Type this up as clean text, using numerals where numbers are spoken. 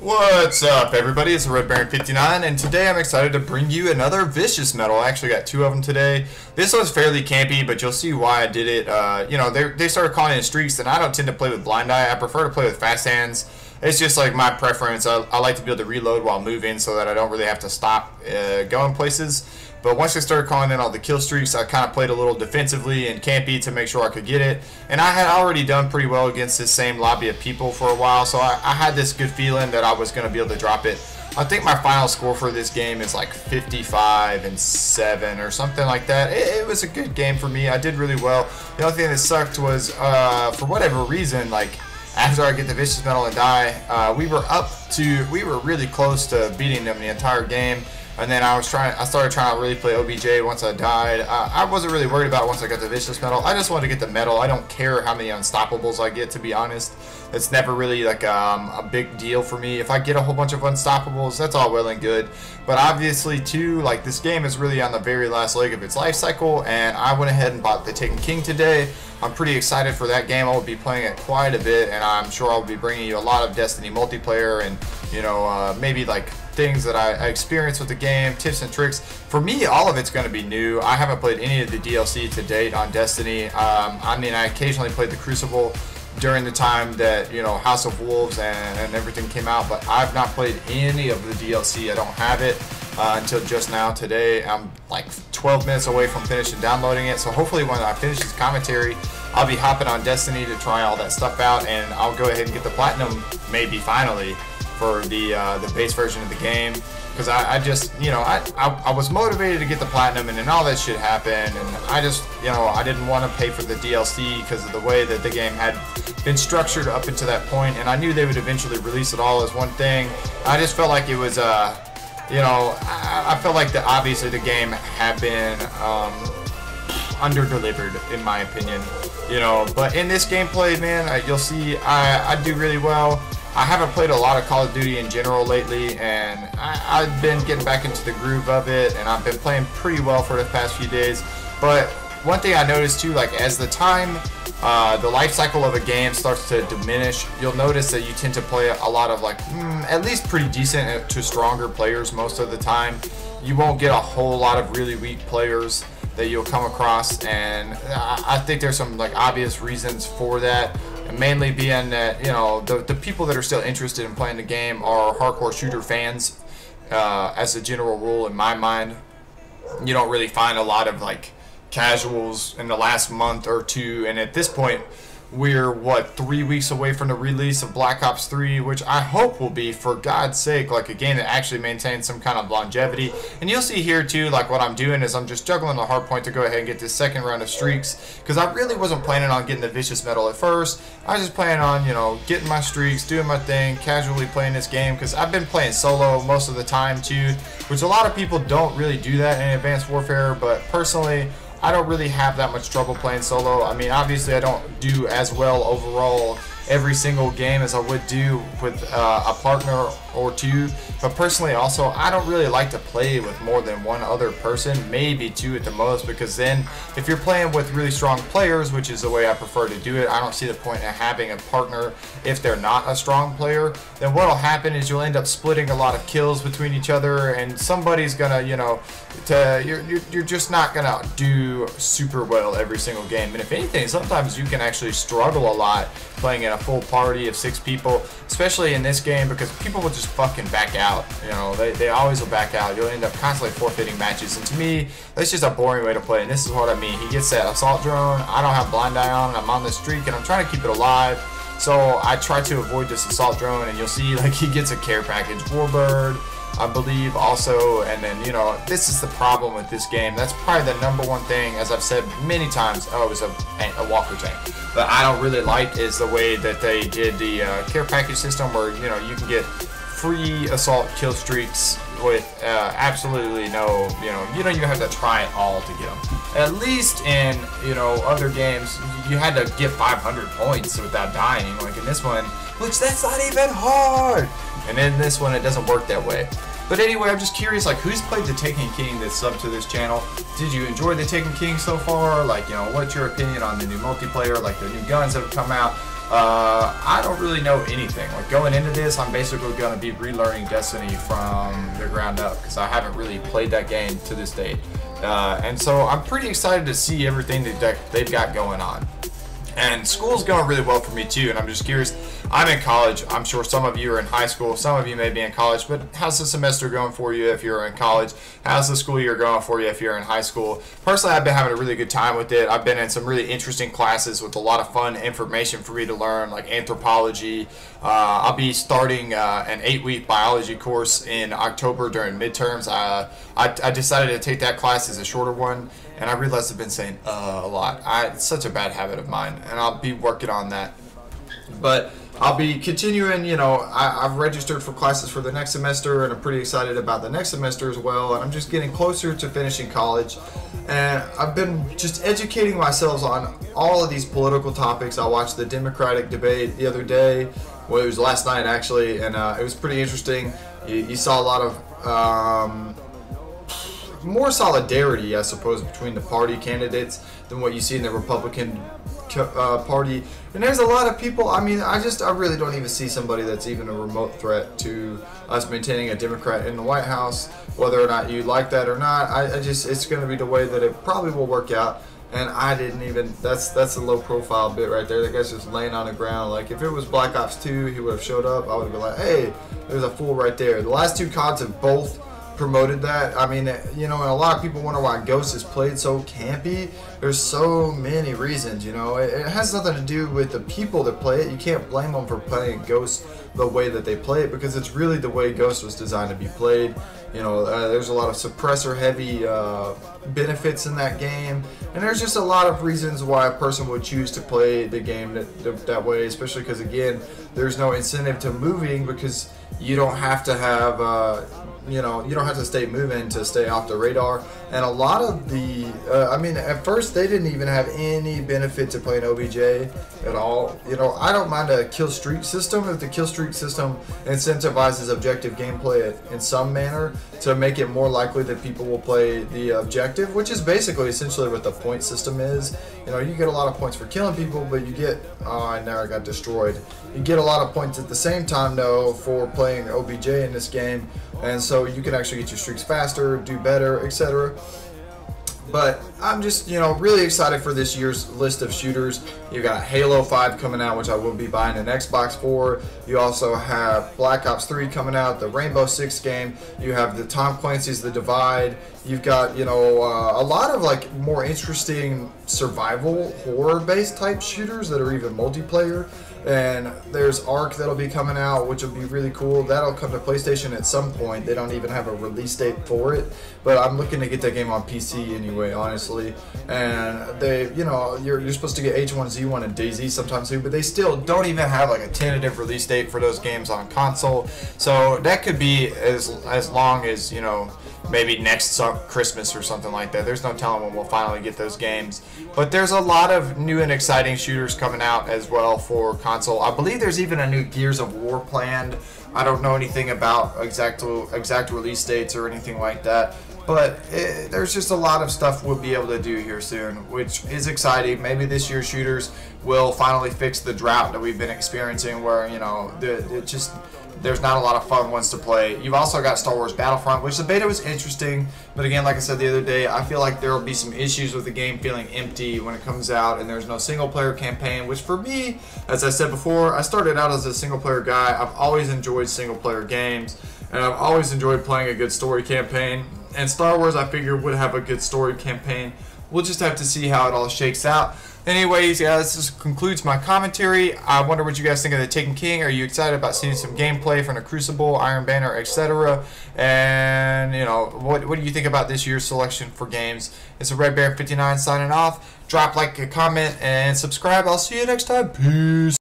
What's up, everybody? It's Red Baron 59, and today I'm excited to bring you another Vicious Medal. I actually got two of them today. This was fairly campy, but you'll see why I did it. They started calling it streaks, and I don't tend to play with blind eye. I prefer to play with fast hands. It's just like my preference. I like to be able to reload while moving so that I don't really have to stop going places. But once I started calling in all the kill streaks, I kind of played a little defensively and campy to make sure I could get it. And I had already done pretty well against this same lobby of people for a while, so I had this good feeling that I was going to be able to drop it. I think my final score for this game is like 55-7 or something like that. It was a good game for me. I did really well. The only thing that sucked was, for whatever reason, like, after I get the Vicious Medal and die, we were really close to beating them the entire game. And then I started trying to really play OBJ once I died. I wasn't really worried about it once I got the Vicious Medal. I just wanted to get the medal. I don't care how many Unstoppables I get, to be honest. It's never really like a big deal for me. If I get a whole bunch of Unstoppables, that's all well and good. But obviously, too, like, this game is really on the very last leg of its life cycle, and I went ahead and bought the Taken King today. I'm pretty excited for that game. I will be playing it quite a bit, and I'm sure I'll be bringing you a lot of Destiny multiplayer and, maybe like things that I experienced with the game, tips and tricks. For me, all of it's going to be new. I haven't played any of the DLC to date on Destiny. I occasionally played the Crucible during the time that, House of Wolves and everything came out, but I've not played any of the DLC. I don't have it until just now today. I'm like 12 minutes away from finishing downloading it, so hopefully when I finish this commentary, I'll be hopping on Destiny to try all that stuff out, and I'll go ahead and get the Platinum, maybe finally, for the base version of the game, because I was motivated to get the Platinum, and then all that shit happened, and I just, I didn't want to pay for the DLC because of the way that the game had been structured up until that point, and I knew they would eventually release it all as one thing. I just felt like it was, I felt like that obviously the game had been under-delivered, in my opinion, but in this gameplay, man, you'll see I do really well. I haven't played a lot of Call of Duty in general lately, and I've been getting back into the groove of it, and I've been playing pretty well for the past few days. But one thing I noticed too, like, as the life cycle of a game starts to diminish, you'll notice that you tend to play a lot of, like, at least pretty decent to stronger players most of the time. You won't get a whole lot of really weak players that you'll come across, and I think there's some, like, obvious reasons for that. And mainly being that, the people that are still interested in playing the game are hardcore shooter fans, as a general rule, in my mind. You don't really find a lot of, like, casuals in the last month or two, and at this point, we're, 3 weeks away from the release of Black Ops 3, which I hope will be, for God's sake, like a game that actually maintains some kind of longevity. And you'll see here too, like, what I'm doing is I'm just juggling the hard point to go ahead and get this second round of streaks, because I really wasn't planning on getting the Vicious Medal at first. I was just planning on, getting my streaks, doing my thing, casually playing this game, because I've been playing solo most of the time too, which a lot of people don't really do that in Advanced Warfare, but personally, I don't really have that much trouble playing solo. I mean, obviously I don't do as well overall every single game as I would do with a partner or two, but personally also I don't really like to play with more than one other person, maybe two at the most, because then if you're playing with really strong players, which is the way I prefer to do it, I don't see the point in having a partner if they're not a strong player. Then what'll happen is you'll end up splitting a lot of kills between each other, and somebody's gonna, you're just not gonna do super well every single game. And if anything, sometimes you can actually struggle a lot playing in a full party of 6 people, especially in this game, because people will just fucking back out. They always will back out. You'll end up constantly forfeiting matches, and to me, that's just a boring way to play. And this is what I mean. He gets that assault drone. I don't have blind eye on. I'm on the streak, and I'm trying to keep it alive. So I try to avoid this assault drone, and you'll see, like, he gets a care package. Warbird, I believe, also, and then, this is the problem with this game. That's probably the #1 thing, as I've said many times. Oh, it was a walker tank. But I don't really like is the way that they did the care package system, where, you can get free assault kill streaks with absolutely no, you don't even have to try it all to get them. At least in, other games, you had to get 500 points without dying. Like in this one, which that's not even hard. And in this one, it doesn't work that way. But anyway, I'm just curious, like, who's played the Taken King that's sub to this channel? Did you enjoy the Taken King so far? Like, what's your opinion on the new multiplayer, like the new guns that have come out? I don't really know anything. Like going into this, I'm basically going to be relearning Destiny from the ground up because I haven't really played that game to this date. And so I'm pretty excited to see everything that they've got going on. And school's going really well for me too, and I'm just curious. I'm in college. I'm sure some of you are in high school. Some of you may be in college, but how's the semester going for you if you're in college? How's the school year going for you if you're in high school? Personally, I've been having a really good time with it. I've been in some really interesting classes with a lot of fun information for me to learn, like anthropology. I'll be starting an 8-week biology course in October during midterms. I decided to take that class as a shorter one, and I realized I've been saying a lot. It's such a bad habit of mine, and I'll be working on that. But I'll be continuing, you know, I've registered for classes for the next semester, and I'm pretty excited about the next semester as well, and I'm just getting closer to finishing college. And I've been just educating myself on all of these political topics. I watched the Democratic debate the other day, well, it was last night actually, and it was pretty interesting. You saw a lot of more solidarity, I suppose, between the party candidates than what you see in the Republican party. And there's a lot of people, I mean, I really don't even see somebody that's even a remote threat to us maintaining a Democrat in the White House, whether or not you like that or not. It's going to be the way that it probably will work out. And I didn't even, that's a low profile bit right there. That guy's just laying on the ground. Like, if it was Black Ops 2, he would have showed up. I would have been like, hey, there's a fool right there. The last two CODs have both promoted that. I mean, you know, and a lot of people wonder why Ghost is played so campy. There's so many reasons, you know. It has nothing to do with the people that play it. You can't blame them for playing Ghost the way that they play it, because it's really the way Ghost was designed to be played. You know, there's a lot of suppressor heavy benefits in that game, and there's just a lot of reasons why a person would choose to play the game that way, especially because, again, there's no incentive to moving, because you don't have to have you know, you don't have to stay moving to stay off the radar. And a lot of the, I mean, at first they didn't even have any benefit to playing OBJ at all. You know, I don't mind a kill streak system if the kill streak system incentivizes objective gameplay in some manner to make it more likely that people will play the objective, which is basically essentially what the point system is. You know, you get a lot of points for killing people, but you get, oh, I never got destroyed. You get a lot of points at the same time, though, for playing OBJ in this game, and so you can actually get your streaks faster, do better, etc. But I'm just, you know, really excited for this year's list of shooters. You got Halo 5 coming out, which I will be buying an Xbox for. You also have Black Ops 3 coming out, the Rainbow Six game. You have the Tom Clancy's The Divide. You've got, you know, a lot of like more interesting survival horror-based type shooters that are even multiplayer. And there's Ark that'll be coming out, which will be really cool. That'll come to PlayStation at some point. They don't even have a release date for it, but I'm looking to get that game on PC anyway, honestly. And they, you know, you're supposed to get H1Z1 and DayZ sometime soon, but they still don't even have like a tentative release date for those games on console. So that could be as long as, you know, maybe next Christmas or something like that. There's no telling when we'll finally get those games. But there's a lot of new and exciting shooters coming out as well for console. I believe there's even a new Gears of War planned. I don't know anything about exact release dates or anything like that. But there's just a lot of stuff we'll be able to do here soon, which is exciting. Maybe this year's shooters will finally fix the drought that we've been experiencing, where, you know, there's not a lot of fun ones to play. You've also got Star Wars Battlefront, which the beta was interesting, but again, like I said the other day, I feel like there will be some issues with the game feeling empty when it comes out, and there's no single-player campaign, which for me, as I said before, I started out as a single-player guy. I've always enjoyed single-player games, and I've always enjoyed playing a good story campaign, and Star Wars, I figured, would have a good story campaign. We'll just have to see how it all shakes out. Anyways, yeah, this just concludes my commentary. I wonder what you guys think of the Taken King. Are you excited about seeing some gameplay from the Crucible, Iron Banner, etc.? And, you know, what do you think about this year's selection for games? It's a Red Bear 59 signing off. Drop like, a comment, and subscribe. I'll see you next time. Peace.